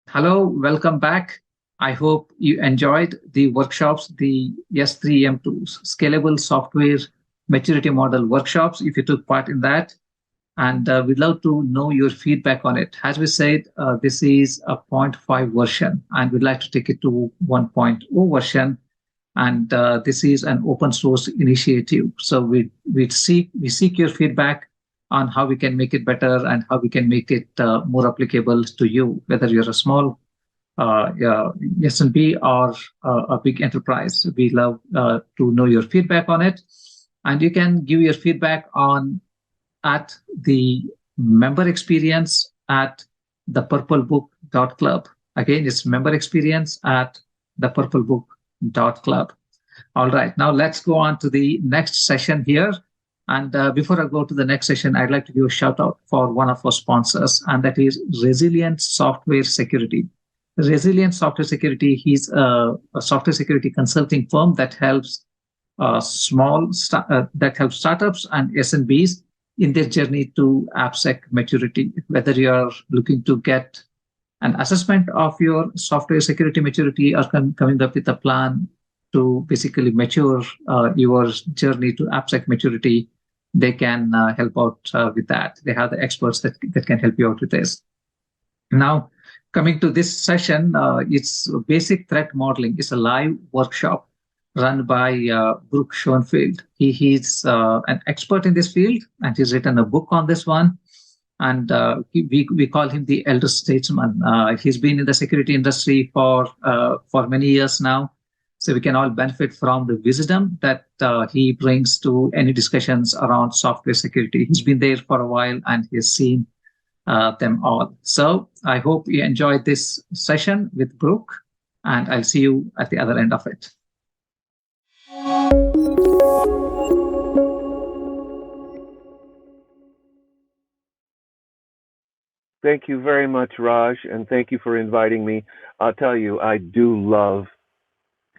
Hello, welcome back. I hope you enjoyed the workshops, the S3M2 Scalable Software Maturity Model workshops, if you took part in that. And we'd love to know your feedback on it. As we said, this is a 0.5 version, and we'd like to take it to 1.0 version. And this is an open source initiative. So we seek your feedback on how we can make it better and how we can make it more applicable to you, whether you're a small SMB or a big enterprise. We love to know your feedback on it. And you can give your feedback on at the member experience at thepurplebook.club. Again, it's member experience at thepurplebook.club. All right, now let's go on to the next session here. And before I go to the next session, I'd like to give a shout out for one of our sponsors, and that is Resilient Software Security. Resilient Software Security is a software security consulting firm that helps startups and SMBs in their journey to AppSec maturity. Whether you're looking to get an assessment of your software security maturity or coming up with a plan to basically mature your journey to AppSec maturity, they can help out with that. They have the experts that can help you out with this. Now, coming to this session, it's basic threat modeling. It's a live workshop run by Brook Schoenfield. He's an expert in this field, and he's written a book on this one. And we call him the elder statesman. He's been in the security industry for many years now. So we can all benefit from the wisdom that he brings to any discussions around software security. He's been there for a while and he's seen them all. So I hope you enjoyed this session with Brook, and I'll see you at the other end of it. Thank you very much, Raj, and thank you for inviting me. I'll tell you, I do love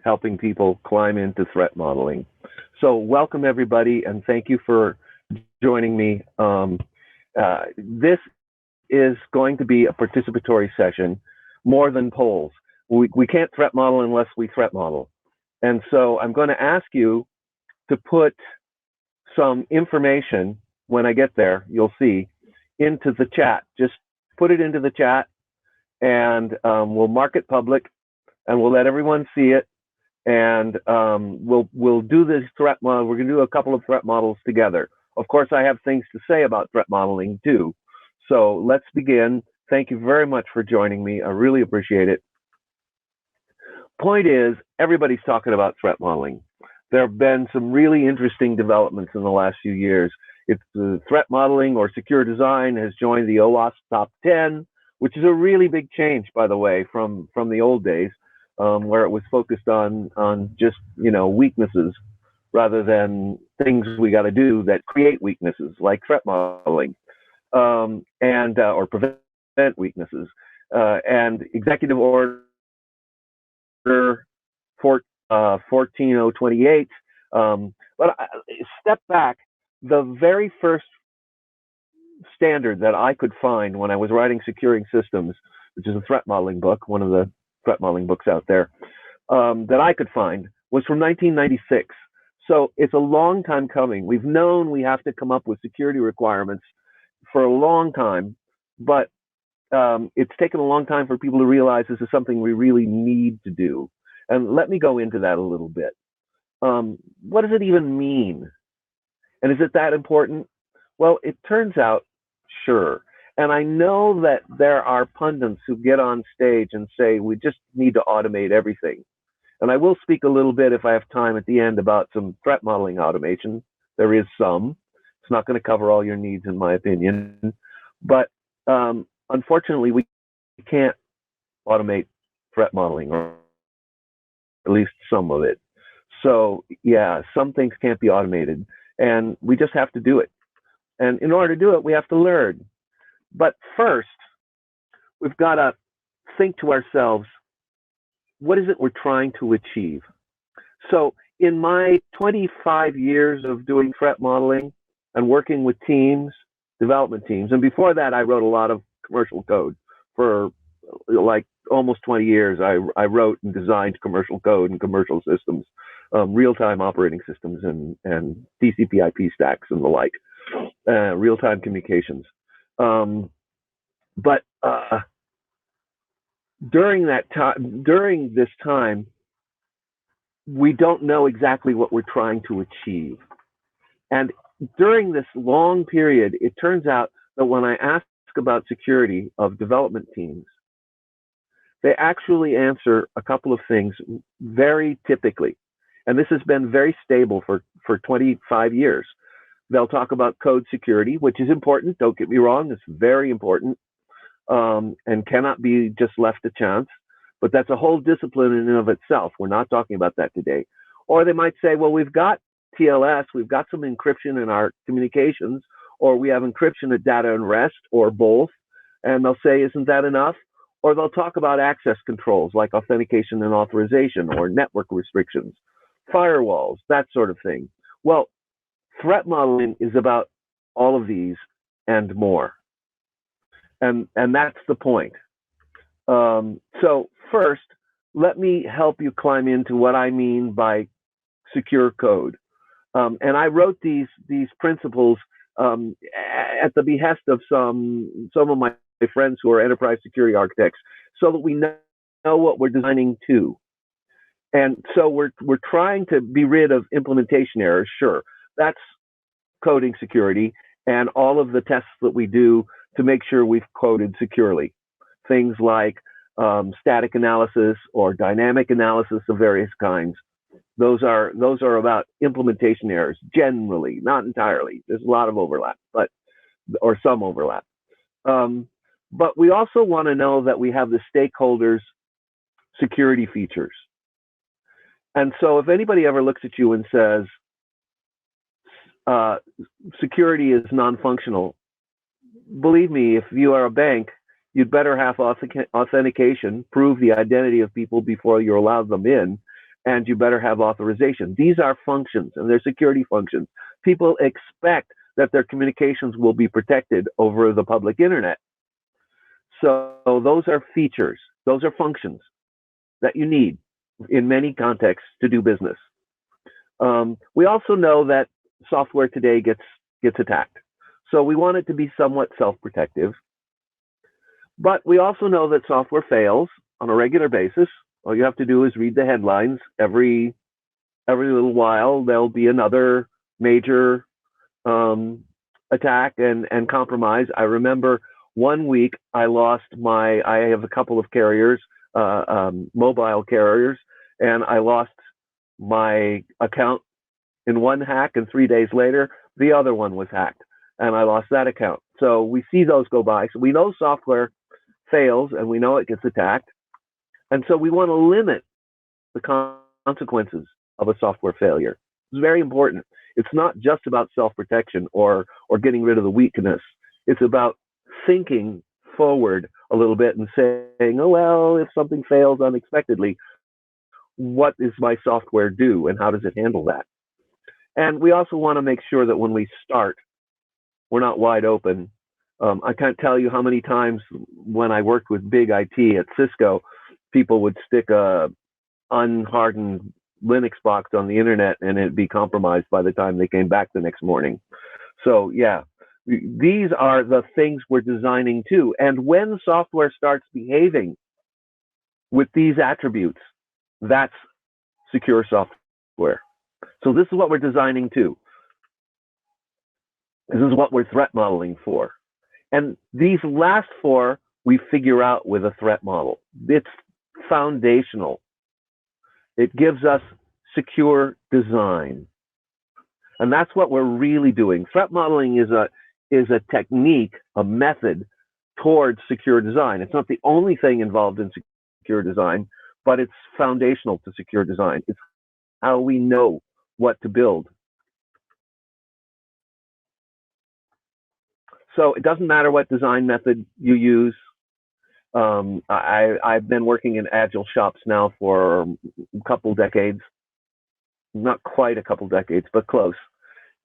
helping people climb into threat modeling. So welcome, everybody, and thank you for joining me. This is going to be a participatory session, more than polls. We can't threat model unless we threat model. And so I'm going to ask you to put some information, when I get there, you'll see, into the chat. Just put it into the chat, and we'll mark it public, and we'll let everyone see it. And we'll do this threat model. We're going to do a couple of threat models together. Of course, I have things to say about threat modeling too. So let's begin. Thank you very much for joining me. I really appreciate it. Point is, everybody's talking about threat modeling. There have been some really interesting developments in the last few years. It's the threat modeling or secure design has joined the OWASP top 10, which is a really big change, by the way, from the old days. Where it was focused on just, weaknesses rather than things we got to do that create weaknesses, like threat modeling, or prevent weaknesses. And Executive Order 14028. But step back, the very first standard that I could find when I was writing Securing Systems, which is a threat modeling book, one of the threat modeling books out there, that I could find, was from 1996. So it's a long time coming. We've known we have to come up with security requirements for a long time, but it's taken a long time for people to realize this is something we really need to do. And let me go into that a little bit. What does it even mean? And is it that important? Well, it turns out, sure. And I know that there are pundits who get on stage and say, we just need to automate everything. And I will speak a little bit, if I have time at the end, about some threat modeling automation. There is some. It's not going to cover all your needs, in my opinion. But unfortunately, we can't automate threat modeling, or at least some of it. So yeah, some things can't be automated, and we just have to do it. And in order to do it, we have to learn. But first, we've got to think to ourselves, what is it we're trying to achieve? So in my 25 years of doing threat modeling and working with teams, development teams, and before that, I wrote a lot of commercial code for like almost 20 years, I wrote and designed commercial code and commercial systems, real-time operating systems and TCP/IP stacks and the like, real-time communications. But during this time, we don't know exactly what we're trying to achieve. And during this long period, it turns out that when I ask about security of development teams, they actually answer a couple of things very typically. And this has been very stable for 25 years. They'll talk about code security, which is important. Don't get me wrong, it's very important, and cannot be just left to chance. But that's a whole discipline in and of itself. We're not talking about that today. Or they might say, well, we've got TLS, we've got some encryption in our communications, or we have encryption at data and rest, or both. And they'll say, isn't that enough? Or they'll talk about access controls like authentication and authorization, or network restrictions, firewalls, that sort of thing. Well, threat modeling is about all of these and more. And that's the point. So first, let me help you climb into what I mean by secure code. And I wrote these principles at the behest of some of my friends who are enterprise security architects, so that we know what we're designing to. And so we're trying to be rid of implementation errors. Sure, that's coding security and all of the tests that we do to make sure we've coded securely. Things like static analysis or dynamic analysis of various kinds. Those are about implementation errors generally, not entirely. There's a lot of overlap, or some overlap. But we also want to know that we have the stakeholders' security features. And so if anybody ever looks at you and says, security is non-functional, believe me, if you are a bank, you'd better have authentication, prove the identity of people before you allow them in, and you better have authorization. These are functions, and they're security functions. People expect that their communications will be protected over the public internet. So those are features, those are functions that you need in many contexts to do business. We also know that software today gets attacked. So we want it to be somewhat self-protective. But we also know that software fails on a regular basis. All you have to do is read the headlines. Every little while, there'll be another major attack and compromise. I remember one week I have a couple of carriers, mobile carriers, and I lost my account in one hack, and 3 days later, the other one was hacked, and I lost that account. So we see those go by. So we know software fails, and we know it gets attacked. And so we want to limit the consequences of a software failure. It's very important. It's not just about self-protection or getting rid of the weakness. It's about thinking forward a little bit and saying, oh, well, if something fails unexpectedly, what does my software do and how does it handle that? And we also want to make sure that when we start, we're not wide open. I can't tell you how many times when I worked with big IT at Cisco, people would stick a unhardened Linux box on the internet and it'd be compromised by the time they came back the next morning. So yeah, these are the things we're designing to. And when software starts behaving with these attributes, that's secure software. So this is what we're designing to. This is what we're threat modeling for. And these last four, we figure out with a threat model. It's foundational. It gives us secure design. And that's what we're really doing. Threat modeling is a technique, a method towards secure design. It's not the only thing involved in secure design, but it's foundational to secure design. It's how we know what to build. So it doesn't matter what design method you use. I've been working in agile shops now for a couple decades, not quite a couple decades, but close.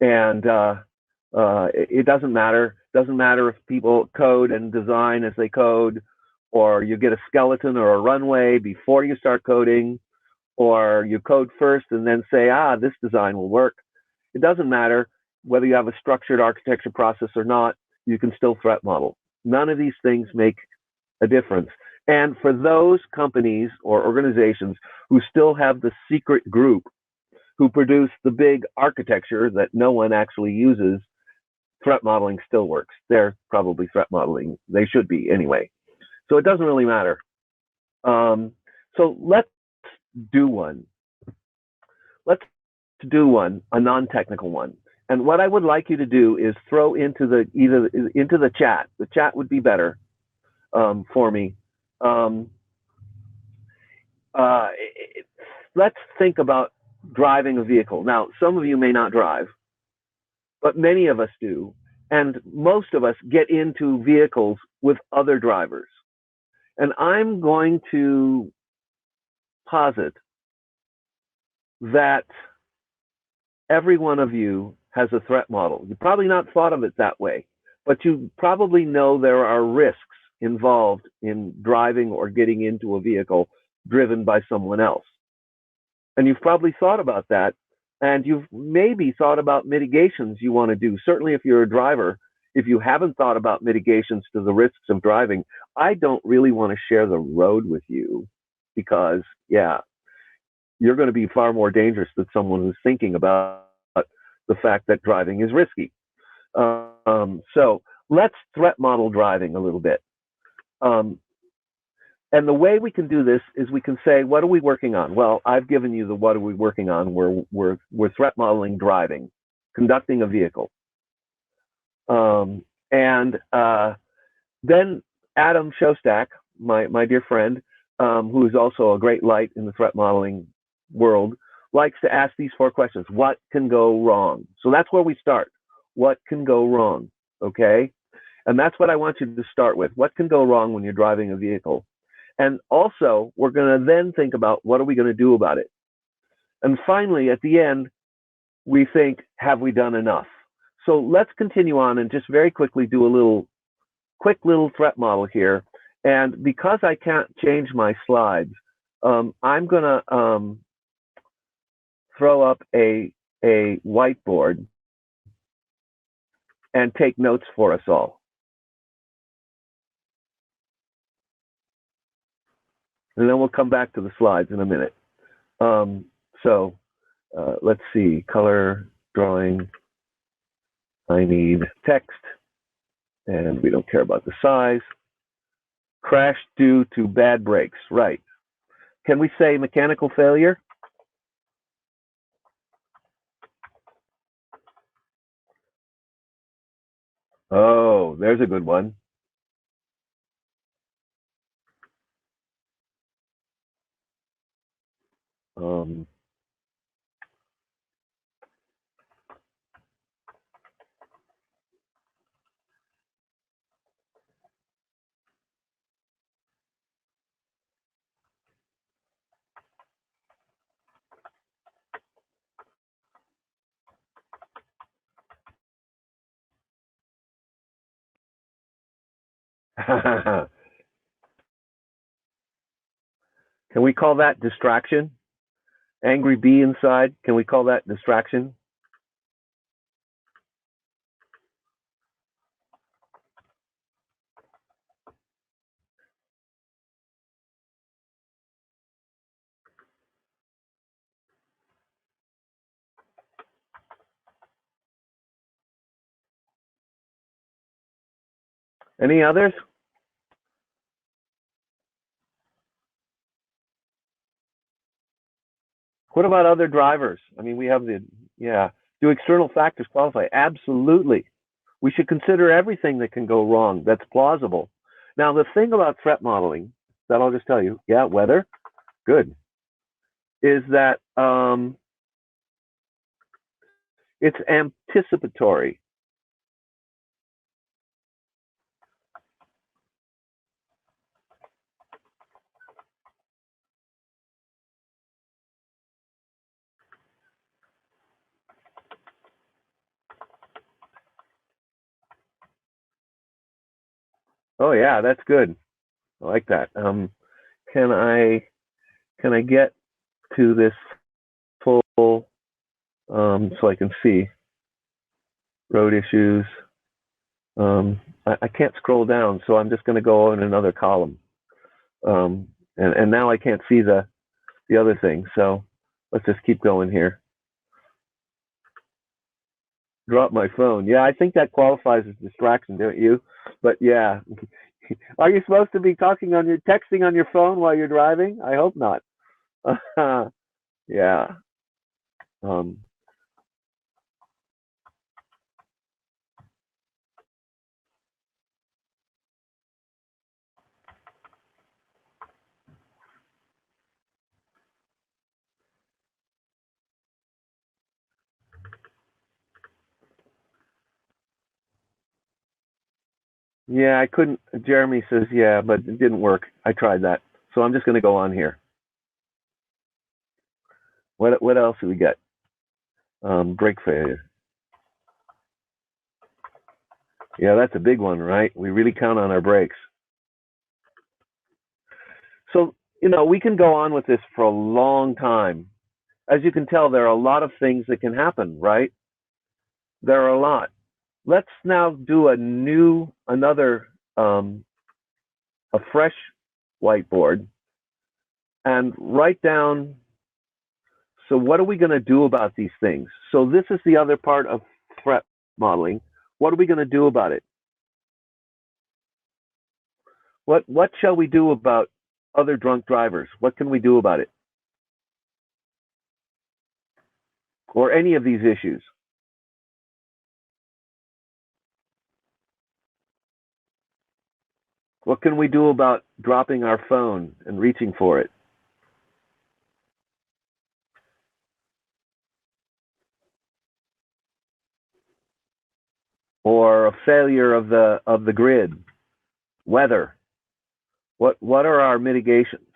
And it doesn't matter. It doesn't matter if people code and design as they code, or you get a skeleton or a runway before you start coding, or you code first and then say, this design will work. It doesn't matter whether you have a structured architecture process or not, you can still threat model. None of these things make a difference. And for those companies or organizations who still have the secret group who produce the big architecture that no one actually uses, threat modeling still works. They're probably threat modeling. They should be anyway. So it doesn't really matter. So let's do one. Let's do one, a non-technical one. And what I would like you to do is throw into the chat. The chat would be better for me. Let's think about driving a vehicle. Now, some of you may not drive, but many of us do. And most of us get into vehicles with other drivers. And I'm going to posit that every one of you has a threat model. You've probably not thought of it that way, but you probably know there are risks involved in driving or getting into a vehicle driven by someone else. And you've probably thought about that, and you've maybe thought about mitigations you want to do. Certainly if you're a driver, if you haven't thought about mitigations to the risks of driving, I don't really want to share the road with you because, yeah, you're going to be far more dangerous than someone who's thinking about the fact that driving is risky. So let's threat model driving a little bit. And the way we can do this is we can say, what are we working on? Well, I've given you the what are we working on. We're threat modeling driving, conducting a vehicle. Then Adam Shostak, my dear friend, who is also a great light in the threat modeling world, likes to ask these 4 questions. What can go wrong? So that's where we start. What can go wrong? Okay? And that's what I want you to start with. What can go wrong when you're driving a vehicle? And also, we're going to then think about what are we going to do about it? And finally, at the end, we think, have we done enough? So let's continue on and just very quickly do a quick little threat model here. And because I can't change my slides, I'm going to throw up a whiteboard and take notes for us all. And then we'll come back to the slides in a minute. Let's see, color, drawing. I need text, and we don't care about the size. Crash due to bad brakes, right. Can we say mechanical failure? Oh, there's a good one. Can we call that distraction? Angry bee inside, can we call that distraction? Any others? What about other drivers? I mean, we have do external factors qualify? Absolutely. We should consider everything that can go wrong that's plausible. Now, the thing about threat modeling, that I'll just tell you, yeah, weather, good, is that it's anticipatory. Oh yeah, that's good. I like that. Can I get to this full so I can see road issues? I can't scroll down, so I'm just going to go in another column. And now I can't see the other thing, so let's just keep going here. Drop my phone. Yeah, I think that qualifies as distraction, don't you? But yeah, are you supposed to be texting on your phone while you're driving? I hope not. Yeah. Yeah, I couldn't. Jeremy says, yeah, but it didn't work. I tried that. So I'm just going to go on here. What else do we get? Brake failure. Yeah, that's a big one, right? We really count on our brakes. So, we can go on with this for a long time. As you can tell, there are a lot of things that can happen, right? There are a lot. Let's now do a fresh whiteboard and write down, so what are we going to do about these things? So this is the other part of threat modeling. What are we going to do about it? What shall we do about other drunk drivers? What can we do about it? Or any of these issues? What can we do about dropping our phone and reaching for it? Or a failure of the grid? Weather? What are our mitigations?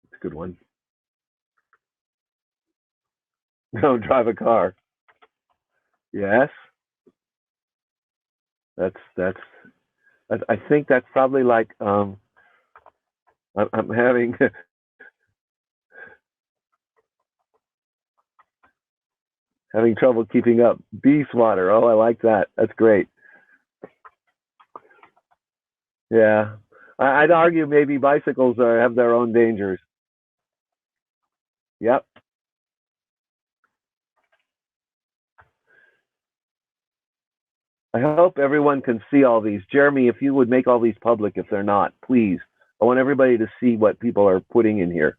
It's a good one. Don't drive a car. Yes. I think that's probably like I'm having trouble keeping up. Beast water. Oh, I like that. That's great. Yeah, I'd argue maybe bicycles have their own dangers. Yep. I hope everyone can see all these. Jeremy, if you would make all these public if they're not, please. I want everybody to see what people are putting in here.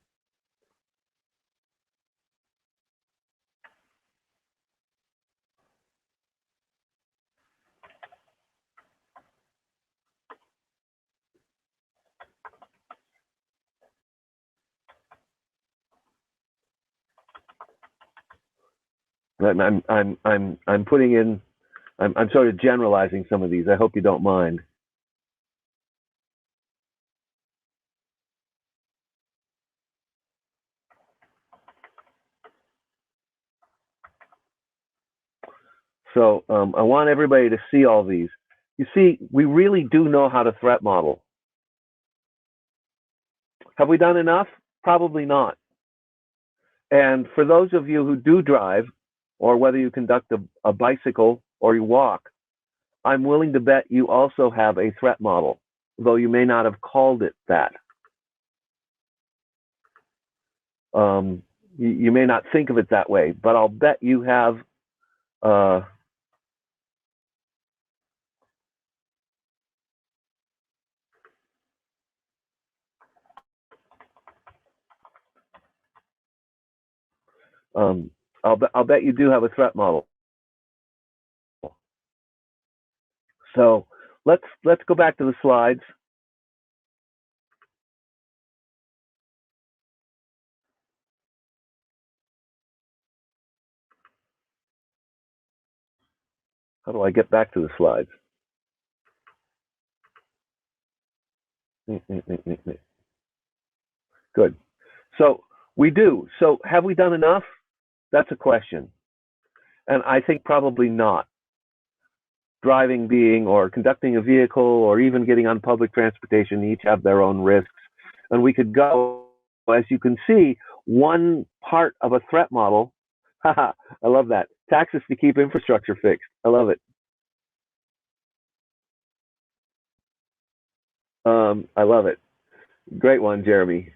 I'm putting in. I'm sort of generalizing some of these. I hope you don't mind. So I want everybody to see all these. You see, we really do know how to threat model. Have we done enough? Probably not. And for those of you who do drive, or whether you conduct a bicycle or you walk, I'm willing to bet you also have a threat model, though you may not have called it that. You may not think of it that way, but I'll bet you have I'll bet you do have a threat model. So let's go back to the slides. How do I get back to the slides? Good. So we do. So have we done enough? That's a question. And I think probably not. Driving, being, or conducting a vehicle, or even getting on public transportation each have their own risks. And we could go, as you can see, one part of a threat model. Haha, I love that. Taxes to keep infrastructure fixed. I love it. I love it. Great one, Jeremy.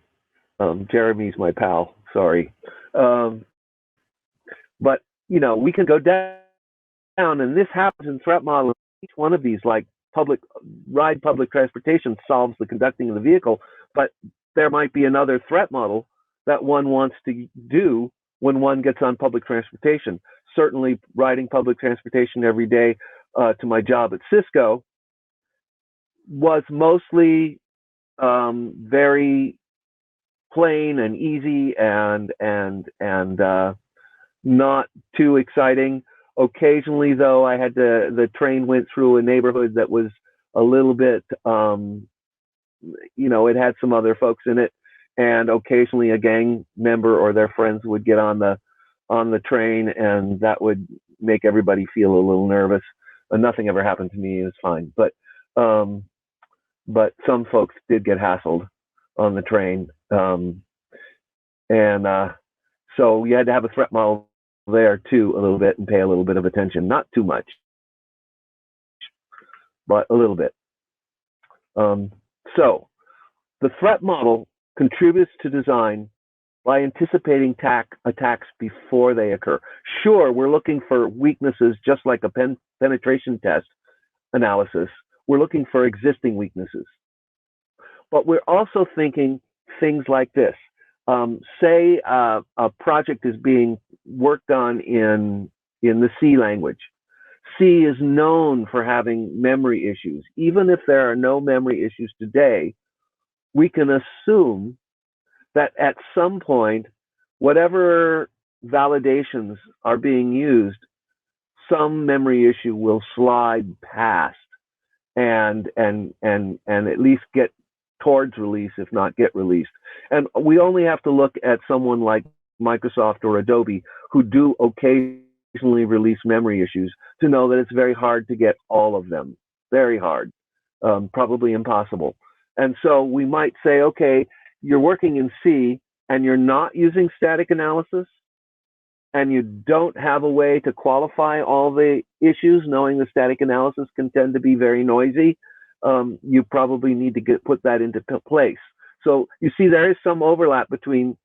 Jeremy's my pal. Sorry. But, you know, we can go down, and this happens in threat modeling. Each one of these, like public transportation, solves the conducting of the vehicle, but there might be another threat model that one wants to do when one gets on public transportation. Certainly, riding public transportation every day to my job at Cisco was mostly very plain and easy and not too exciting. Occasionally, though, I had the train went through a neighborhood that was a little bit, you know, it had some other folks in it, and occasionally a gang member or their friends would get on the train, and that would make everybody feel a little nervous. Nothing ever happened to me; it was fine. But some folks did get hassled on the train, so you had to have a threat model there too, a little bit, and pay a little bit of attention. Not too much, but a little bit. So the threat model contributes to design by anticipating attacks before they occur. Sure, we're looking for weaknesses, just like a penetration test analysis. We're looking for existing weaknesses. But we're also thinking things like this. Say a project is being worked on in the C language. C is known for having memory issues. Even if there are no memory issues today, we can assume that at some point, whatever validations are being used, some memory issue will slide past and at least get towards release, if not get released. And we only have to look at someone like Microsoft or Adobe, who do occasionally release memory issues, to know that it's very hard to get all of them. Very hard, probably impossible. And so we might say, okay, you're working in C and you're not using static analysis, and you don't have a way to qualify all the issues, knowing the static analysis can tend to be very noisy. You probably need to put that into place. So you see, there is some overlap between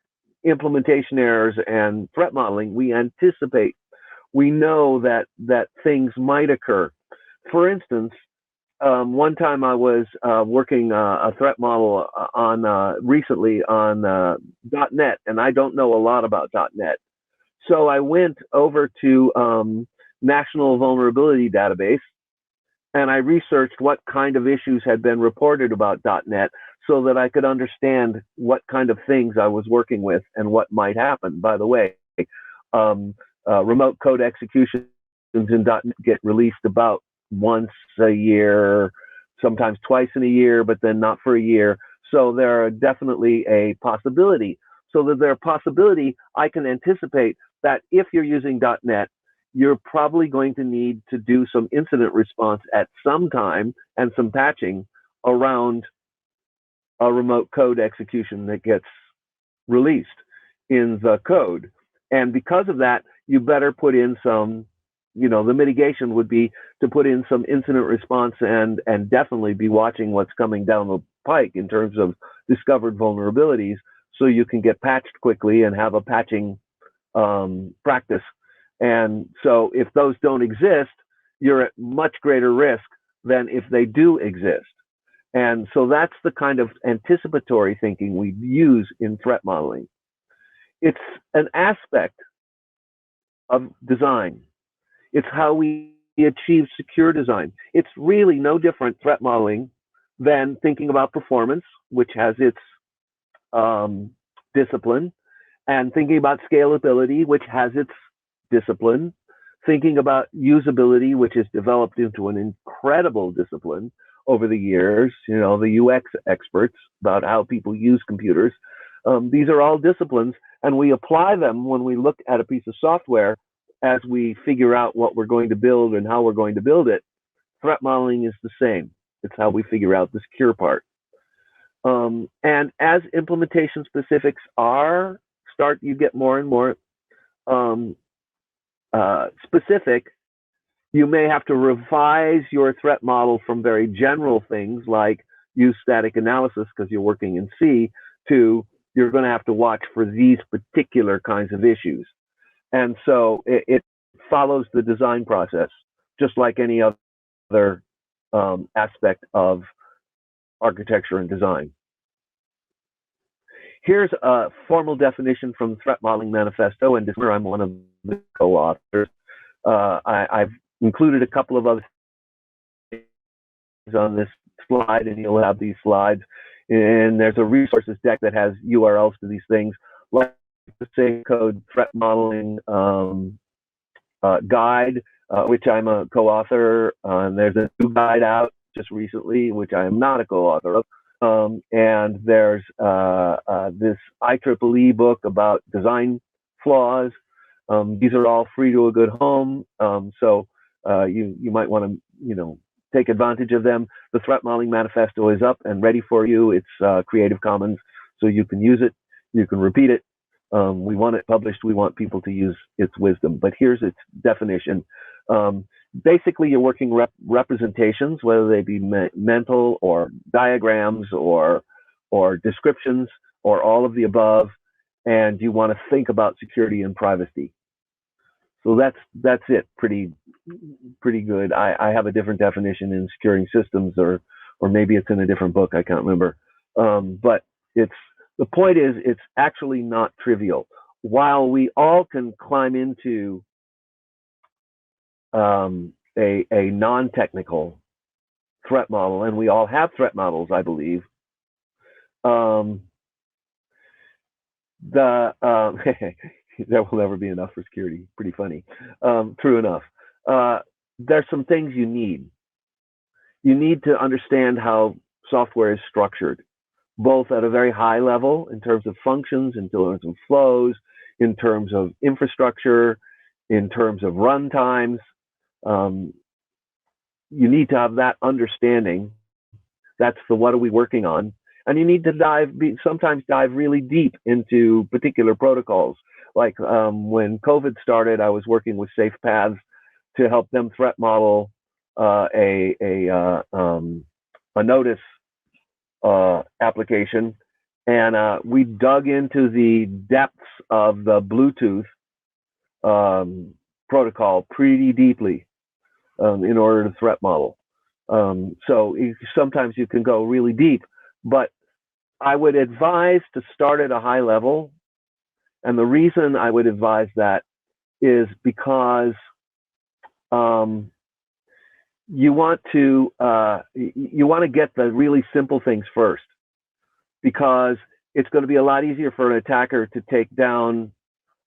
implementation errors and threat modeling. We anticipate, we know that things might occur. For instance, one time I was working a threat model recently on .NET, and I don't know a lot about .NET. So I went over to National Vulnerability Database, and I researched what kind of issues had been reported about .NET so that I could understand what kind of things I was working with and what might happen. By the way, remote code executions in .NET get released about once a year, sometimes twice in a year, but then not for a year. So there are definitely a possibility. So that there are possibility, I can anticipate that if you're using .NET, you're probably going to need to do some incident response at some time and some patching around a remote code execution that gets released in the code. And because of that, you better put in some, you know, the mitigation would be to put in some incident response and definitely be watching what's coming down the pike in terms of discovered vulnerabilities, so you can get patched quickly and have a patching practice. And so if those don't exist, you're at much greater risk than if they do exist. And so that's the kind of anticipatory thinking we use in threat modeling. It's an aspect of design. It's how we achieve secure design. It's really no different, threat modeling, than thinking about performance, which has its discipline, and thinking about scalability, which has its discipline, thinking about usability, which has developed into an incredible discipline over the years, you know, the UX experts about how people use computers. These are all disciplines, and we apply them when we look at a piece of software as we figure out what we're going to build and how we're going to build it. Threat modeling is the same. It's how we figure out the secure part. And as implementation specifics you get more and more specific, you may have to revise your threat model from very general things like use static analysis because you're working in C to you're going to have to watch for these particular kinds of issues. And so it follows the design process, just like any other aspect of architecture and design. Here's a formal definition from the Threat Modeling Manifesto, and disclaimer, I'm one of the co-authors. I've included a couple of other things on this slide, and you'll have these slides. And there's a resources deck that has URLs to these things, like the same code threat modeling guide, which I'm a co-author. There's a new guide out just recently, which I am not a co-author of. And there's this IEEE book about design flaws. These are all free to a good home. So you might want to, you know, take advantage of them. The Threat Modeling Manifesto is up and ready for you. It's Creative Commons, so you can use it, you can repeat it. We want it published. We want people to use its wisdom. But here's its definition. Basically, you're working representations, whether they be mental or diagrams or descriptions or all of the above, and you want to think about security and privacy. So that's it. Pretty good. I have a different definition in securing systems, or maybe it's in a different book. I can't remember. But the point is, it's actually not trivial. While we all can climb into a non-technical threat model, and we all have threat models, I believe. There will never be enough for security. Pretty funny. True enough. There's some things you need. You need to understand how software is structured, both at a very high level in terms of functions, in terms of flows, in terms of infrastructure, in terms of run times. You need to have that understanding. That's the what are we working on. And you need to sometimes dive really deep into particular protocols. Like when COVID started, I was working with SafePaths to help them threat model a notice application, and we dug into the depths of the Bluetooth protocol pretty deeply in order to threat model. So sometimes you can go really deep, but I would advise to start at a high level. And the reason I would advise that is because you want to get the really simple things first, because it's going to be a lot easier for an attacker to take down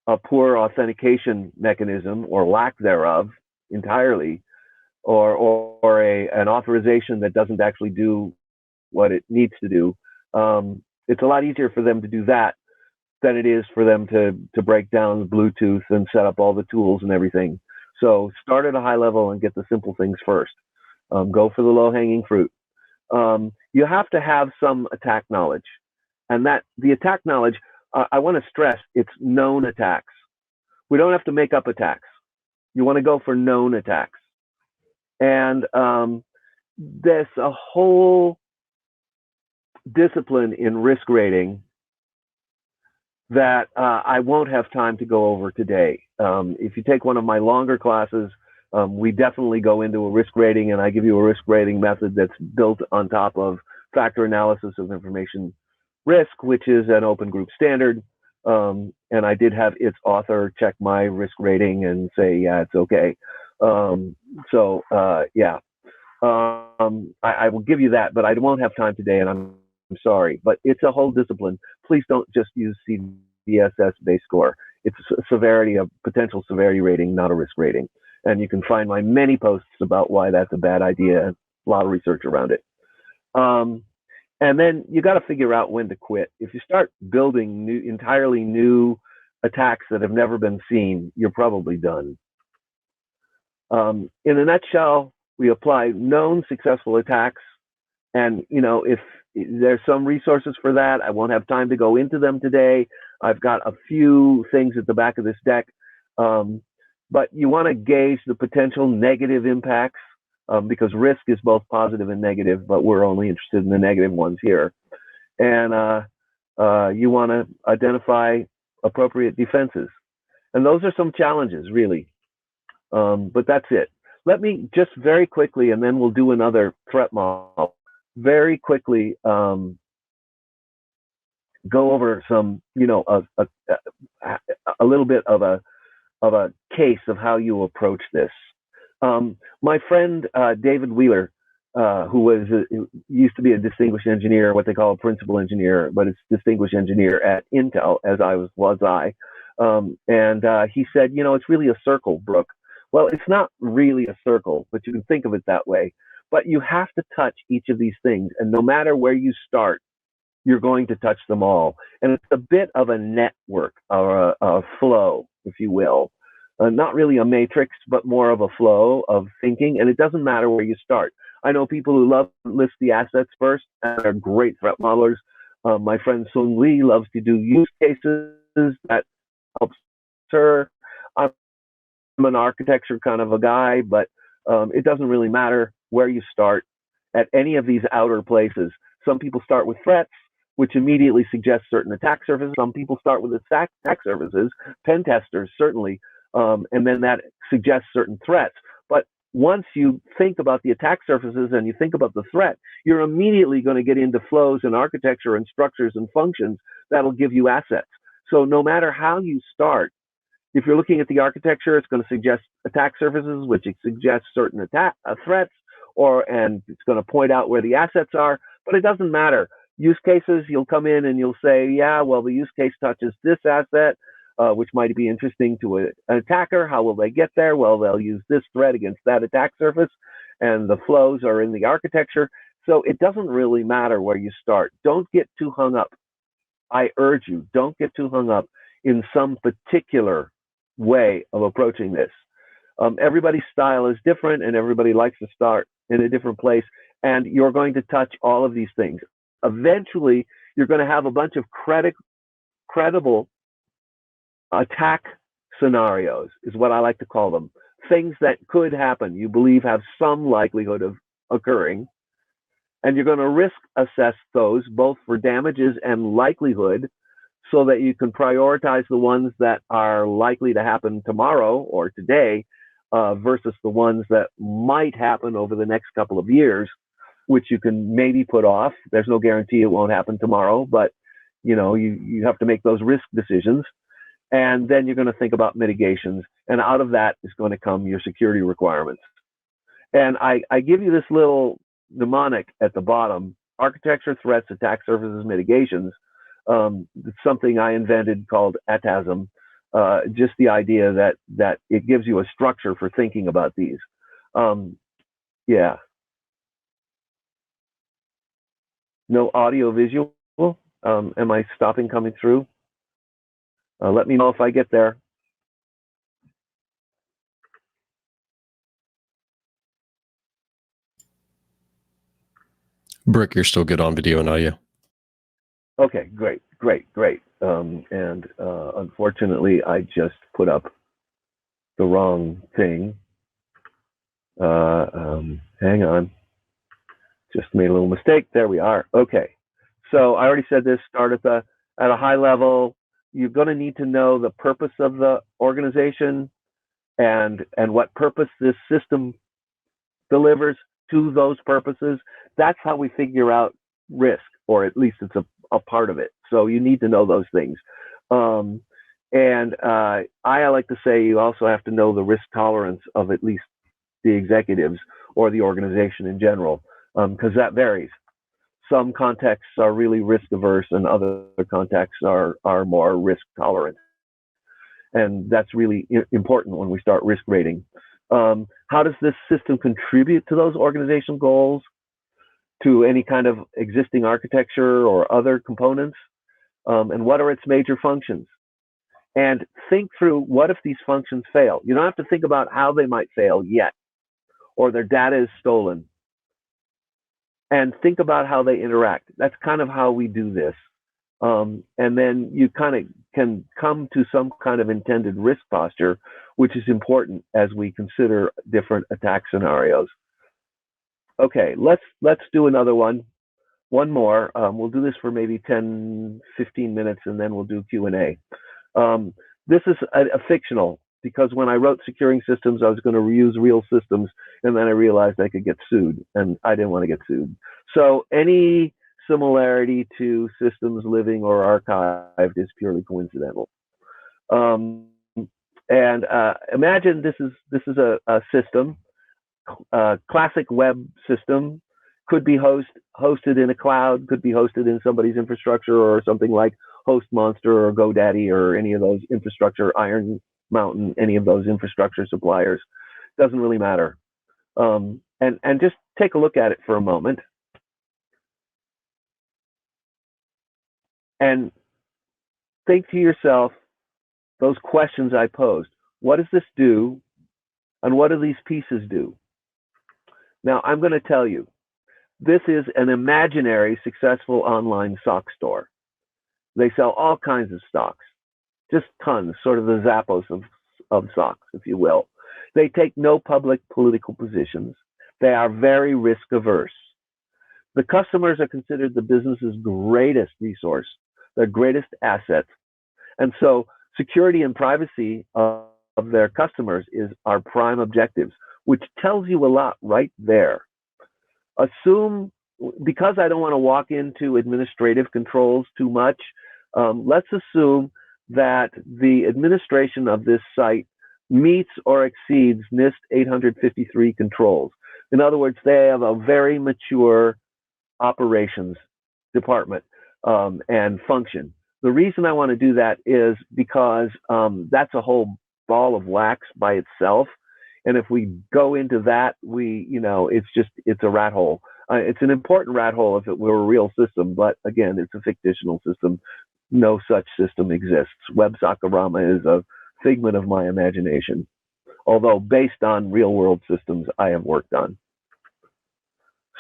a poor authentication mechanism or lack thereof entirely, or an authorization that doesn't actually do what it needs to do. It's a lot easier for them to do that than it is for them to break down Bluetooth and set up all the tools and everything. So start at a high level and get the simple things first. Go for the low-hanging fruit. You have to have some attack knowledge, and that the attack knowledge, I want to stress, it's known attacks. We don't have to make up attacks. You want to go for known attacks. And there's a whole discipline in risk rating that I won't have time to go over today. If you take one of my longer classes, we definitely go into a risk rating, and I give you a risk rating method that's built on top of factor analysis of information risk, which is an open group standard. And I did have its author check my risk rating and say, yeah, it's okay. Yeah, I will give you that, but I won't have time today, and I'm sorry, but it's a whole discipline. Please don't just use CVSS base score. It's a severity, a potential severity rating, not a risk rating. And you can find my many posts about why that's a bad idea. A lot of research around it. And then you got to figure out when to quit. If you start building entirely new attacks that have never been seen, you're probably done. In a nutshell, we apply known successful attacks. And, you know, if there's some resources for that, I won't have time to go into them today. I've got a few things at the back of this deck. But you want to gauge the potential negative impacts, because risk is both positive and negative, but we're only interested in the negative ones here. And you want to identify appropriate defenses. And those are some challenges, really. But that's it. Let me just very quickly, and then we'll do another threat model, very quickly go over some, you know, a little bit of a case of how you approach this. My friend David Wheeler, who used to be a distinguished engineer, what they call a principal engineer, but it's distinguished engineer at Intel, as I was. And he said, you know, it's really a circle, Brook. Well, it's not really a circle, but you can think of it that way. But you have to touch each of these things, and no matter where you start, you're going to touch them all. And it's a bit of a network, or a flow, if you will. Not really a matrix, but more of a flow of thinking. And it doesn't matter where you start. I know people who love to list the assets first and are great threat modelers. My friend Sung Lee loves to do use cases. That helps her. I'm an architecture kind of a guy, but it doesn't really matter where you start at any of these outer places. Some people start with threats, which immediately suggests certain attack surfaces. Some people start with attack surfaces, pen testers certainly, and then that suggests certain threats. But once you think about the attack surfaces and you think about the threat, you're immediately going to get into flows and architecture and structures and functions that'll give you assets. So no matter how you start, if you're looking at the architecture, it's going to suggest attack surfaces, which suggests certain threats, and it's going to point out where the assets are, but it doesn't matter. Use cases, you'll come in and you'll say, yeah, well, the use case touches this asset, which might be interesting to an attacker. How will they get there? Well, they'll use this threat against that attack surface, and the flows are in the architecture. So it doesn't really matter where you start. Don't get too hung up. I urge you, don't get too hung up in some particular way of approaching this. Everybody's style is different, and everybody likes to start in a different place, and you're going to touch all of these things. Eventually, you're going to have a bunch of credible attack scenarios, is what I like to call them. Things that could happen, you believe have some likelihood of occurring, and you're going to risk assess those both for damages and likelihood, so that you can prioritize the ones that are likely to happen tomorrow or today versus the ones that might happen over the next couple of years, which you can maybe put off. There's no guarantee it won't happen tomorrow, but you know, you have to make those risk decisions. And then you're going to think about mitigations. And out of that is going to come your security requirements. And I give you this little mnemonic at the bottom: architecture, threats, attack surfaces, mitigations. It's something I invented called ATASM. Just the idea that it gives you a structure for thinking about these. Yeah. No audio visual. Am I stopping coming through? Let me know if I get there. Brook, you're still good on video and audio. Okay, great. Unfortunately, I just put up the wrong thing. Hang on. Just made a little mistake. There we are. Okay. So I already said this, start at a high level. You're going to need to know the purpose of the organization and what purpose this system delivers to those purposes. That's how we figure out risk, or at least it's a part of it. So you need to know those things. I like to say you also have to know the risk tolerance of at least the executives or the organization in general, because that varies. Some contexts are really risk averse and other contexts are more risk tolerant. And that's really important when we start risk rating. How does this system contribute to those organizational goals, to any kind of existing architecture or other components? And what are its major functions? And think through, what if these functions fail? You don't have to think about how they might fail yet, or their data is stolen. And think about how they interact. That's kind of how we do this. And then you kind of can come to some kind of intended risk posture, which is important as we consider different attack scenarios. Okay, let's do another one. One more. We'll do this for maybe 10, 15 minutes, and then we'll do Q&A. This is a fictional, because when I wrote Securing Systems, I was going to reuse real systems, and then I realized I could get sued, and I didn't want to get sued. So any similarity to systems living or archived is purely coincidental. Imagine this is a system, classic web system, could be hosted in a cloud, could be hosted in somebody's infrastructure, or something like HostMonster or GoDaddy or any of those infrastructure, Iron Mountain, any of those infrastructure suppliers. Doesn't really matter. And just take a look at it for a moment. And think to yourself those questions I posed. What does this do? And what do these pieces do? Now, I'm going to tell you, this is an imaginary successful online sock store. They sell all kinds of stocks, just tons, sort of the Zappos of socks, if you will. They take no public political positions. They are very risk averse. The customers are considered the business's greatest resource, their greatest asset. And so security and privacy of their customers is our prime objectives, which tells you a lot right there. Assume, because I don't want to walk into administrative controls too much, let's assume that the administration of this site meets or exceeds NIST 853 controls. In other words, they have a very mature operations department and function. The reason I want to do that is because that's a whole ball of wax by itself. And if we go into that, it's a rat hole. It's an important rat hole if it were a real system, but again, it's a fictional system. No such system exists. 𝗬𝗏𝗖𝗵𝗽𝗏𝗍 is a figment of my imagination, although based on real world systems I have worked on.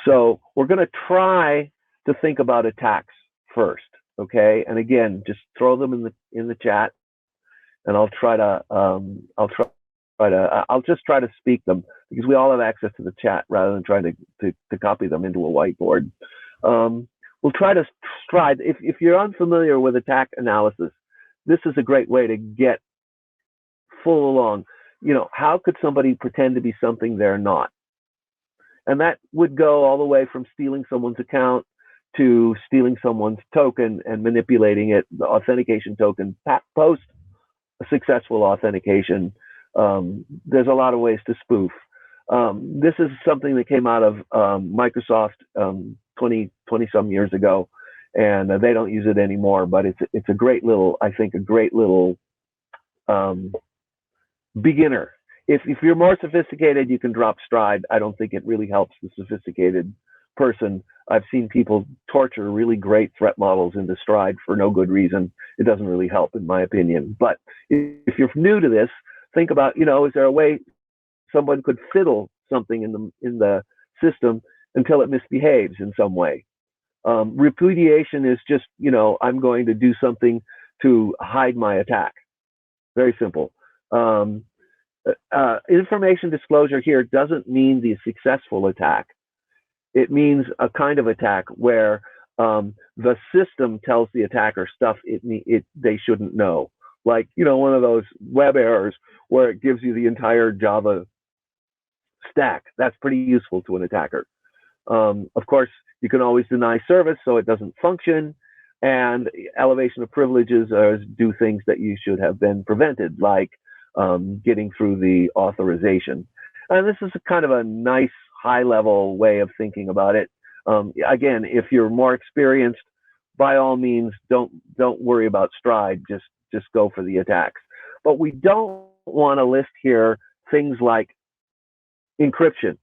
So we're going to try to think about attacks first, okay? And again, just throw them in the chat, and I'll just try to speak them, because we all have access to the chat rather than trying to copy them into a whiteboard. We'll try to stride. If you're unfamiliar with attack analysis, this is a great way to get full along. How could somebody pretend to be something they're not? And that would go all the way from stealing someone's account to stealing someone's token and manipulating it, the authentication token, post a successful authentication. There's a lot of ways to spoof. This is something that came out of Microsoft 20 some years ago, and they don't use it anymore, but it's a great little, I think, a great little beginner. If you're more sophisticated, you can drop Stride. I don't think it really helps the sophisticated person. I've seen people torture really great threat models into Stride for no good reason. It doesn't really help, in my opinion. But if you're new to this, think about, is there a way someone could fiddle something in the system until it misbehaves in some way? Repudiation is just, I'm going to do something to hide my attack. Very simple. Information disclosure here doesn't mean the successful attack. It means a kind of attack where the system tells the attacker stuff they shouldn't know. Like, one of those web errors where it gives you the entire Java stack. That's pretty useful to an attacker. Of course, you can always deny service so it doesn't function, and elevation of privileges do things that you should have been prevented, like getting through the authorization. And this is a kind of a nice high-level way of thinking about it. Again, if you're more experienced, by all means, don't worry about Stride. Just go for the attacks. But we don't want to list here things like Encryption.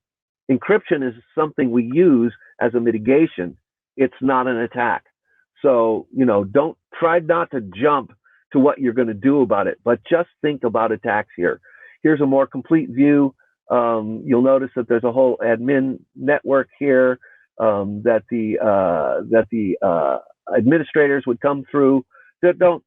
Encryption is something we use as a mitigation. It's not an attack. So, you know, don't try not to jump to what you're going to do about it, but just think about attacks here. Here's a more complete view. You'll notice that there's a whole admin network here that the administrators would come through. Don't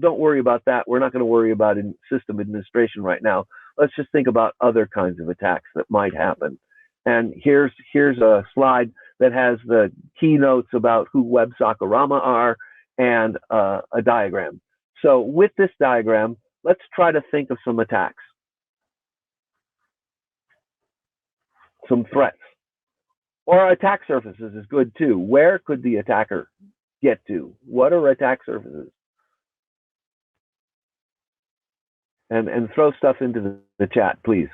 worry about that. We're not going to worry about system administration right now. Let's just think about other kinds of attacks that might happen. And here's a slide that has the keynotes about who 𝗬𝗏𝗍𝗃 are and a diagram. So with this diagram, let's try to think of some attacks, some threats, or attack surfaces is good too. Where could the attacker get to? What are attack surfaces? And throw stuff into the chat, please.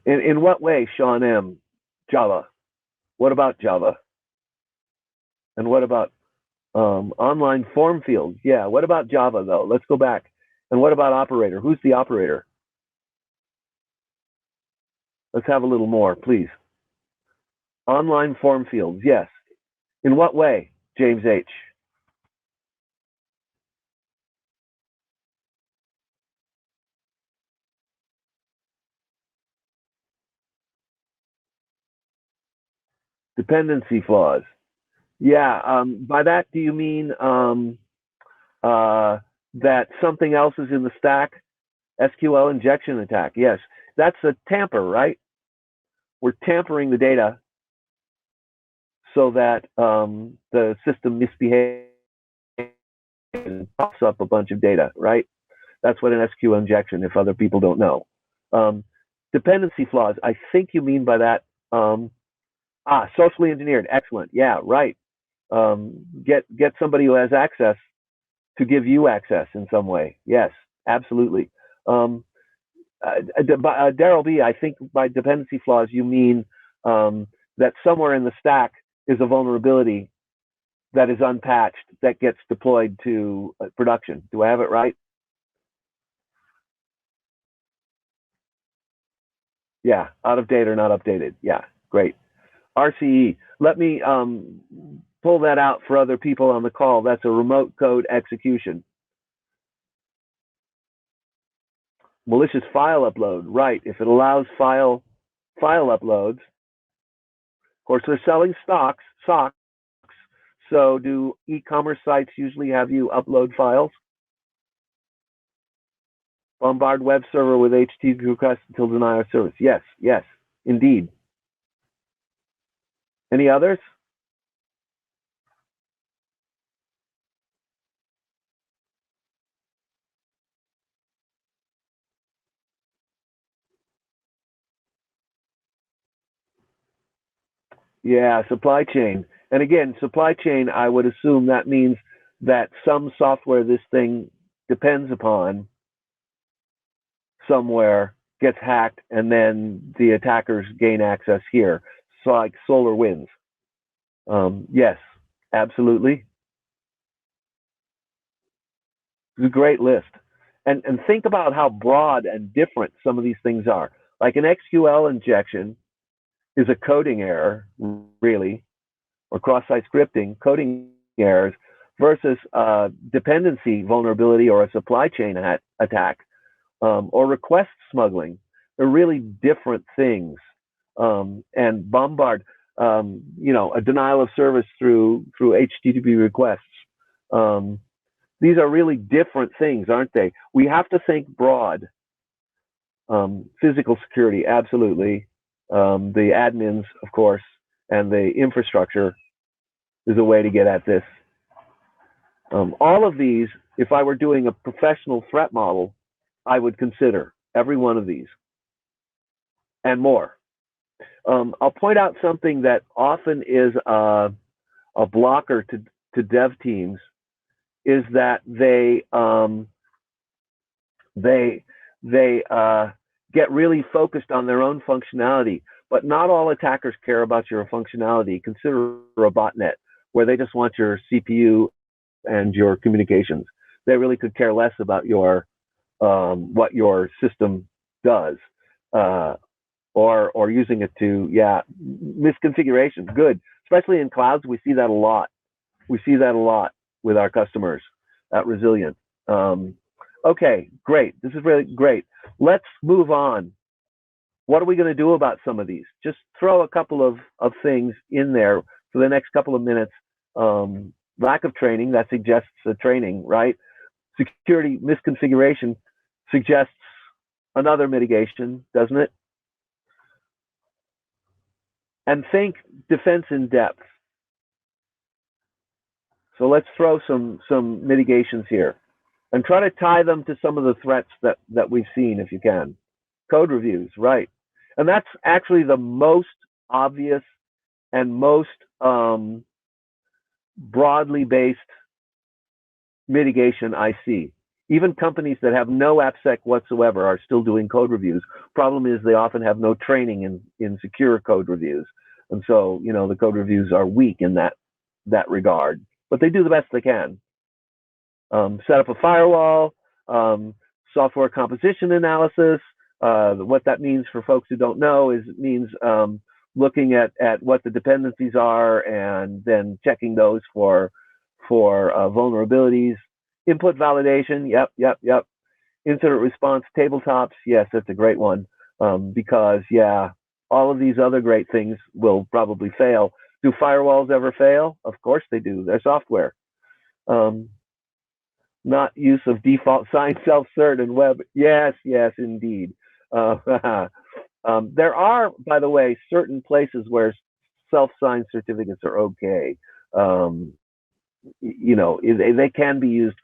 In what way, Sean M? Java. What about Java? And what about online form fields? Yeah, what about Java though? Let's go back. And what about operator? Who's the operator? Let's have a little more, please. Online form fields, yes. In what way, James H? Dependency flaws. Yeah, by that, do you mean that something else is in the stack? SQL injection attack, yes. That's a tamper, right? We're tampering the data so that the system misbehaves and pops up a bunch of data, right? That's what an SQL injection, if other people don't know. Dependency flaws, I think you mean by that, socially engineered, excellent, yeah, right. Get somebody who has access to give you access in some way, yes, absolutely. Daryl B, I think by dependency flaws, you mean that somewhere in the stack is a vulnerability that is unpatched that gets deployed to production. Do I have it right? Yeah, out of date or not updated. Yeah, great. RCE, let me pull that out for other people on the call. That's a remote code execution. Malicious file upload, right? If it allows file uploads, of course, they're selling socks. So do e-commerce sites usually have you upload files? Bombard web server with HTTP request until denial of service. Yes, yes, indeed. Any others? Yeah, supply chain. And again, supply chain, I would assume that means that some software this thing depends upon somewhere gets hacked and then the attackers gain access here. So like SolarWinds. Yes, absolutely. It's a great list. And think about how broad and different some of these things are. Like an SQL injection is a coding error, really, or cross-site scripting, coding errors, versus a dependency vulnerability or a supply chain attack, or request smuggling. They're really different things. And Bombard, you know, a denial of service through HTTP requests. These are really different things, aren't they? We have to think broad. Physical security, absolutely. The admins, of course, and the infrastructure is a way to get at this. All of these, if I were doing a professional threat model, I would consider every one of these and more. I'll point out something that often is a blocker to dev teams is that they get really focused on their own functionality. but not all attackers care about your functionality. Consider a botnet where they just want your CPU and your communications. They really could care less about your what your system does, or using it to, misconfiguration. Good, especially in clouds, we see that a lot. We see that a lot with our customers at Resilient. Okay, great. This is really great. Let's move on. What are we going to do about some of these? Just throw a couple of things in there for the next couple of minutes. Lack of training, that suggests a training, right? Security misconfiguration suggests another mitigation, doesn't it? And think defense in depth. So let's throw some mitigations here and try to tie them to some of the threats that we've seen if you can. Code reviews, right. And that's actually the most obvious and most broadly based mitigation I see. Even companies that have no AppSec whatsoever are still doing code reviews. Problem is they often have no training in secure code reviews. And so, you know, the code reviews are weak in that regard, but they do the best they can. Set up a firewall, software composition analysis. What that means for folks who don't know is it means looking at what the dependencies are and then checking those for vulnerabilities. Input validation, yep. Incident response tabletops, yes, that's a great one, because all of these other great things will probably fail. Do firewalls ever fail? Of course they do. They're software. Not use of default signed self-cert and web. Yes, indeed. There are, by the way, certain places where self-signed certificates are okay. You know, they can be used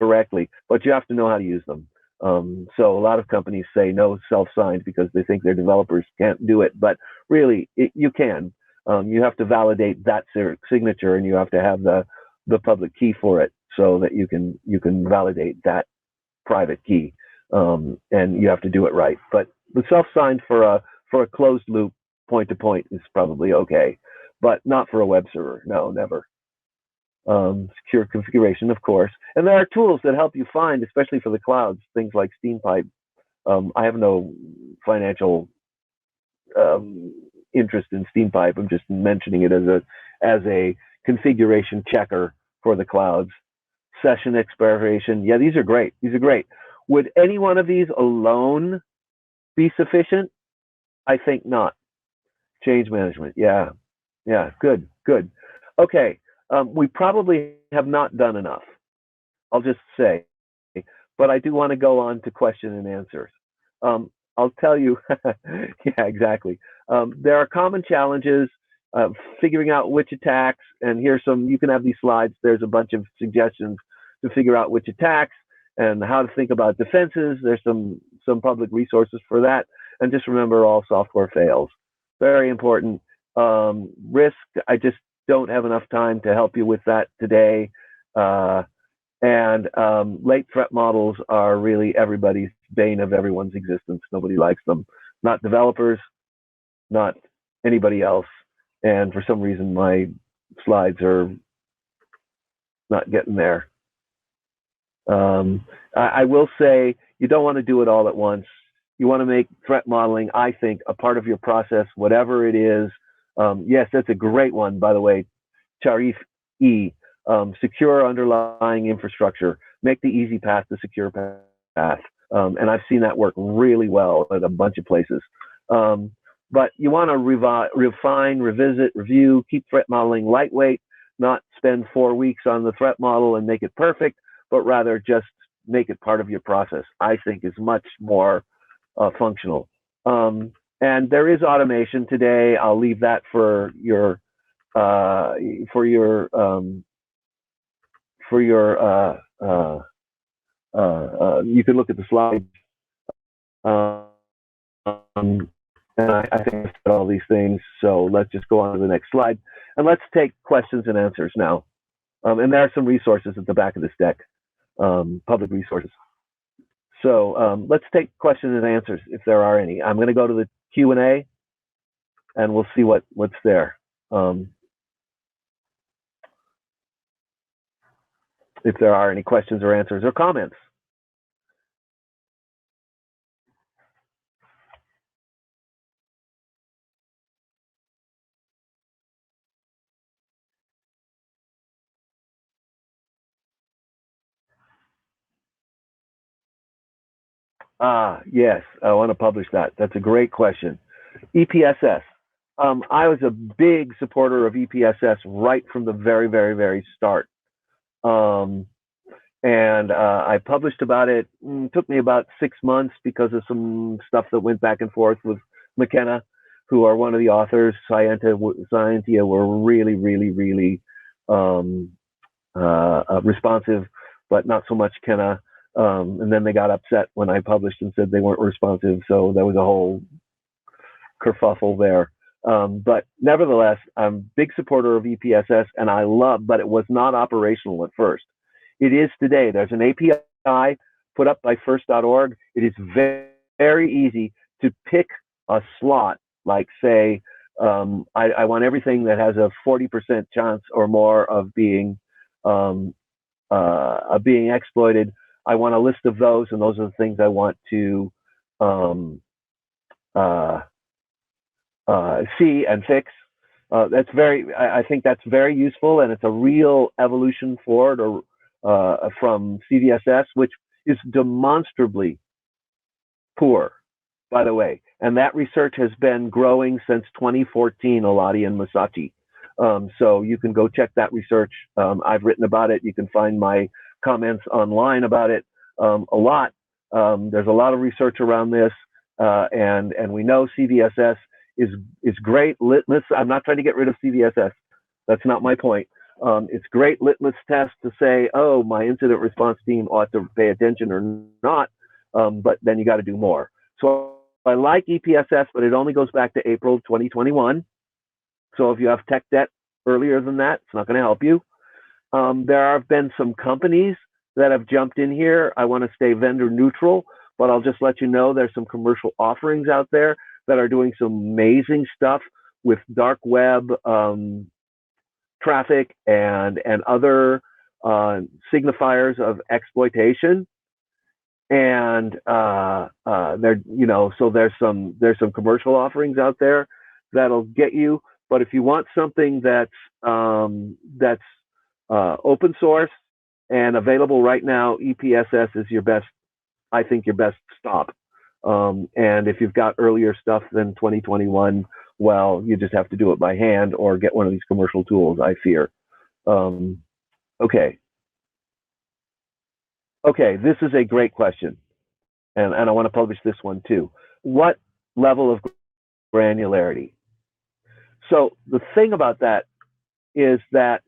correctly, but you have to know how to use them. So a lot of companies say no self-signed because they think their developers can't do it, but really you can. You have to validate that signature, and you have to have the public key for it so that you can validate that private key, and you have to do it right. But the self-signed for a closed loop point-to-point is probably okay, but not for a web server. No, never. Secure configuration, of course. And there are tools that help you find, especially for the clouds, things like SteamPipe. I have no financial interest in SteamPipe. I'm just mentioning it as a configuration checker for the clouds. Session expiration. Yeah, these are great. Would any one of these alone be sufficient? I think not. Change management. Yeah, good. Okay. We probably have not done enough, I'll just say, but I do want to go on to question and answers. I'll tell you, yeah, exactly. There are common challenges, figuring out which attacks, and here's some, you can have these slides. There's a bunch of suggestions to figure out which attacks and how to think about defenses. There's some public resources for that. And just remember, all software fails. Very important. Risk, I just don't have enough time to help you with that today. And late threat models are really everybody's bane of everyone's existence. Nobody likes them. Not developers, not anybody else. And for some reason, my slides are not getting there. I will say you don't want to do it all at once. You want to make threat modeling, I think, a part of your process, whatever it is. Yes, that's a great one, by the way. 𝗤𝗲𝗄, secure underlying infrastructure. Make the easy path the secure path. And I've seen that work really well at a bunch of places. But you want to refine, revisit, review, keep threat modeling lightweight, not spend 4 weeks on the threat model and make it perfect, but rather just make it part of your process. I think is much more functional. And there is automation today. I'll leave that for your you can look at the slides. And I think I said all these things, so let's just go on to the next slide. And let's take questions and answers now. And there are some resources at the back of this deck, public resources. So let's take questions and answers if there are any. I'm going to go to the Q&A. and we'll see what's there. If there are any questions or answers or comments. Yes, I want to publish that. That's a great question. EPSS. I was a big supporter of EPSS right from the very, very, very start. And I published about it. It took me about 6 months because of some stuff that went back and forth with McKenna, who are one of the authors. Scientia were really, really, really responsive, but not so much Kenna. And then they got upset when I published and said they weren't responsive. So there was a whole kerfuffle there. But nevertheless, I'm a big supporter of EPSS, and I love, but it was not operational at first. It is today. There's an API put up by first.org. It is very, very easy to pick a slot, like say, I want everything that has a 40% chance or more of being exploited. I want a list of those, and those are the things I want to see and fix. That's I think that's very useful, and it's a real evolution forward from CVSS, which is demonstrably poor, by the way. And that research has been growing since 2014, 𝗏𝗍𝗏 and 𝗏𝗏𝗏𝗏𝗏. So you can go check that research. I've written about it. You can find my comments online about it a lot. There's a lot of research around this, and we know CVSS is great litmus. I'm not trying to get rid of CVSS. That's not my point. It's great litmus test to say, oh, my incident response team ought to pay attention or not, but then you got to do more. So I like EPSS, but it only goes back to April 2021. So if you have tech debt earlier than that, it's not going to help you. There have been some companies that have jumped in here. I want to stay vendor neutral, but I'll just let you know there's some commercial offerings out there that are doing some amazing stuff with dark web traffic and other signifiers of exploitation. And there, so there's some commercial offerings out there that'll get you. But if you want something that's open source and available right now, EPSS is your best, I think, your best stop. And if you've got earlier stuff than 2021, well, you just have to do it by hand or get one of these commercial tools, I fear. Okay, this is a great question. And I want to publish this one too. What level of granularity? So the thing about that is that,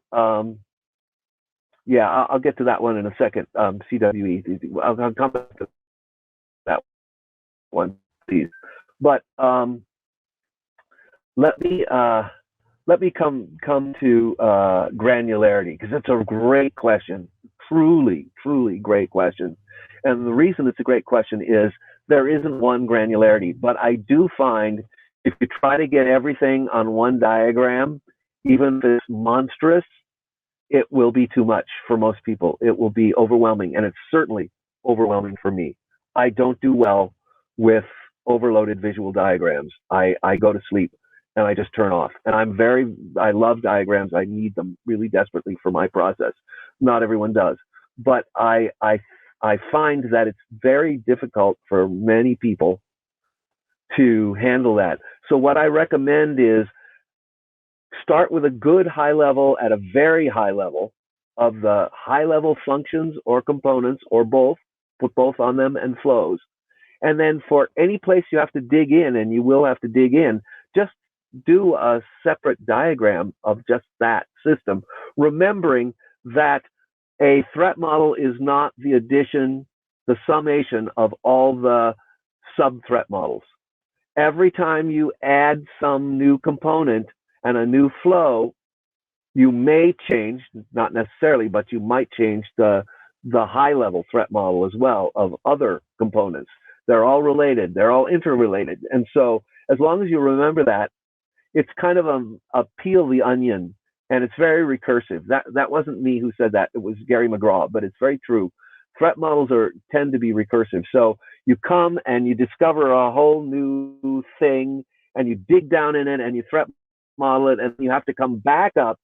yeah, I'll get to that one in a second. CWE, I'll come back to that one, please. But let me come to granularity, because it's a great question, truly great question. And the reason it's a great question is there isn't one granularity, but I do find if you try to get everything on one diagram, even if it's monstrous, it will be too much for most people. It will be overwhelming, and it's certainly overwhelming for me. I don't do well with overloaded visual diagrams. I go to sleep and I just turn off. And I love diagrams. I need them really desperately for my process. Not everyone does, but I find that it's very difficult for many people to handle that. So what I recommend is start with a good high level at a very high level of the high level functions or components or both, put both on them, and flows. And then for any place you have to dig in, and you will have to dig in, just do a separate diagram of just that system, remembering that a threat model is not the addition, the summation of all the sub-threat models. Every time you add some new component and a new flow, you may change, not necessarily, but you might change the high-level threat model as well of other components. They're all related. They're all interrelated. And so as long as you remember that, it's kind of a peel the onion, and it's very recursive. That wasn't me who said that. It was 𝗕𝗓𝗏𝗃, but it's very true. Threat models tend to be recursive. So you come and you discover a whole new thing, and you dig down in it, and you threat model it, and you have to come back up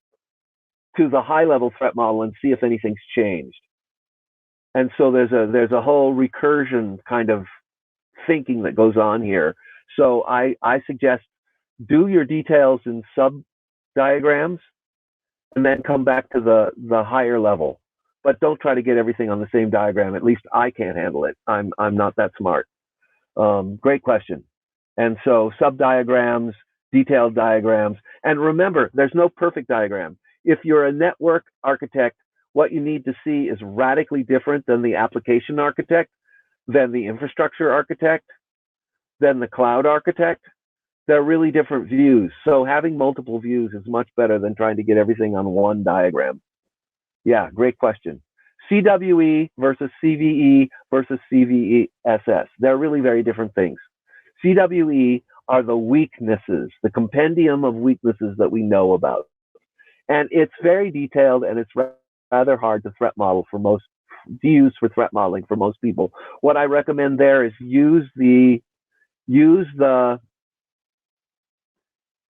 to the high-level threat model and see if anything's changed. And so there's a whole recursion kind of thinking that goes on here. So I suggest do your details in sub-diagrams and then come back to the higher level. But don't try to get everything on the same diagram. At least I can't handle it. I'm not that smart. Great question. And so sub-diagrams, detailed diagrams. And remember, there's no perfect diagram. If you're a network architect, what you need to see is radically different than the application architect, than the infrastructure architect, than the cloud architect. They're really different views. So having multiple views is much better than trying to get everything on one diagram. Yeah, great question. CWE versus CVE versus CVSS. They're really very different things. CWE are the weaknesses, the compendium of weaknesses that we know about. And it's very detailed, and it's rather hard to threat model for most, to use for threat modeling for most people. What I recommend there is use the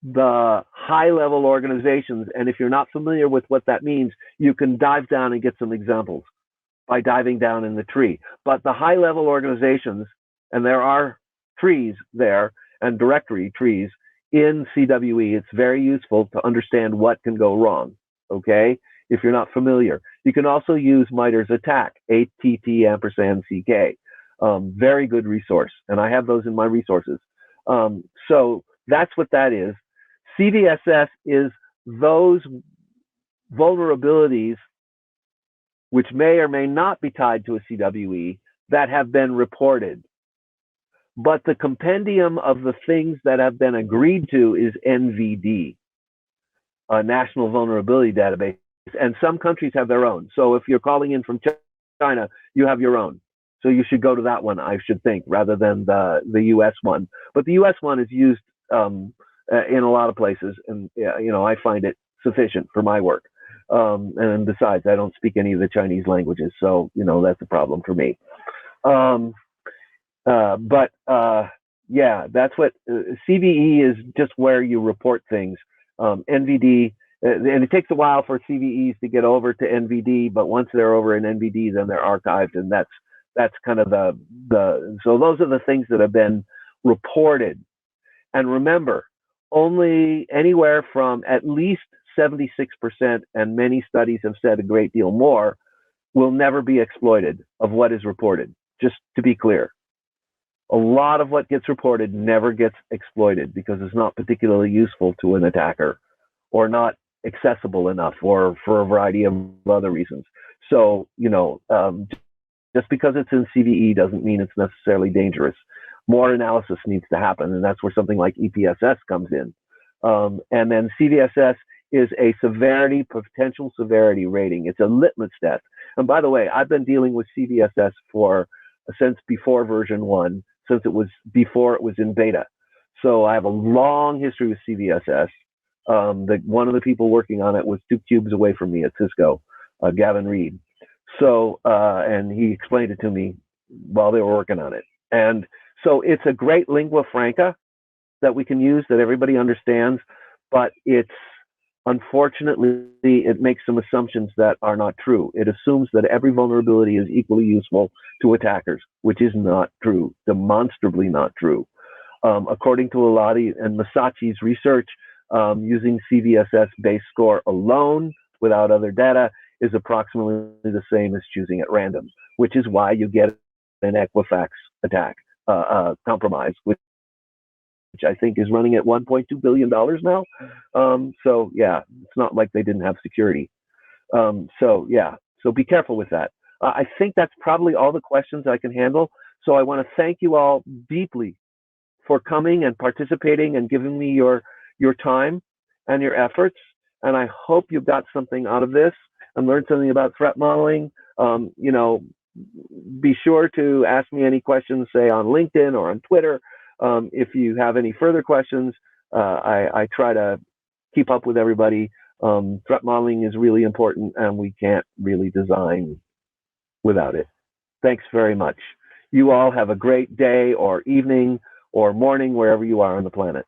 high-level organizations, and if you're not familiar with what that means, you can dive down and get some examples by diving down in the tree. But the high-level organizations, and there are trees there, and directory trees in CWE, it's very useful to understand what can go wrong, okay, if you're not familiar. You can also use MITRE's ATT&CK, ATT&CK. Very good resource, and I have those in my resources. So that's what that is. CVSS is those vulnerabilities which may or may not be tied to a CWE that have been reported. But the compendium of the things that have been agreed to is NVD, a National Vulnerability Database. And some countries have their own. So if you're calling in from China, you have your own. So you should go to that one, I should think, rather than the US one. But the US one is used in a lot of places, and you know, I find it sufficient for my work. And besides, I don't speak any of the Chinese languages, so you know, that's a problem for me. Yeah, that's what CVE is, just where you report things. NVD, and it takes a while for CVEs to get over to NVD, but once they're over in NVD, then they're archived, and that's kind of so those are the things that have been reported. And remember, only anywhere from at least 76%, and many studies have said a great deal more, will never be exploited of what is reported, just to be clear. A lot of what gets reported never gets exploited because it's not particularly useful to an attacker or not accessible enough, or for a variety of other reasons. So, you know, just because it's in CVE doesn't mean it's necessarily dangerous. More analysis needs to happen, and that's where something like EPSS comes in. And then CVSS is a potential severity rating. It's a litmus test. And by the way, I've been dealing with CVSS since before version 1, since it was before it was in beta. So I have a long history with CVSS. One of the people working on it was 2 cubes away from me at Cisco, Gavin Reed. So, and he explained it to me while they were working on it. And so it's a great lingua franca that we can use, that everybody understands, but unfortunately, it makes some assumptions that are not true. It assumes that every vulnerability is equally useful to attackers, which is not true, demonstrably not true. According to Lalati and Massachi's research, using CVSS base score alone without other data is approximately the same as choosing at random, which is why you get an Equifax attack, compromise, which I think is running at $1.2 billion now. So yeah, it's not like they didn't have security. So yeah, so be careful with that. I think that's probably all the questions I can handle. So I want to thank you all deeply for coming and participating and giving me your time and your efforts. And I hope you got something out of this and learned something about threat modeling. You know, be sure to ask me any questions, say on LinkedIn or on Twitter. If you have any further questions, I try to keep up with everybody. Threat modeling is really important, and we can't really design without it. Thanks very much. You all have a great day or evening or morning wherever you are on the planet.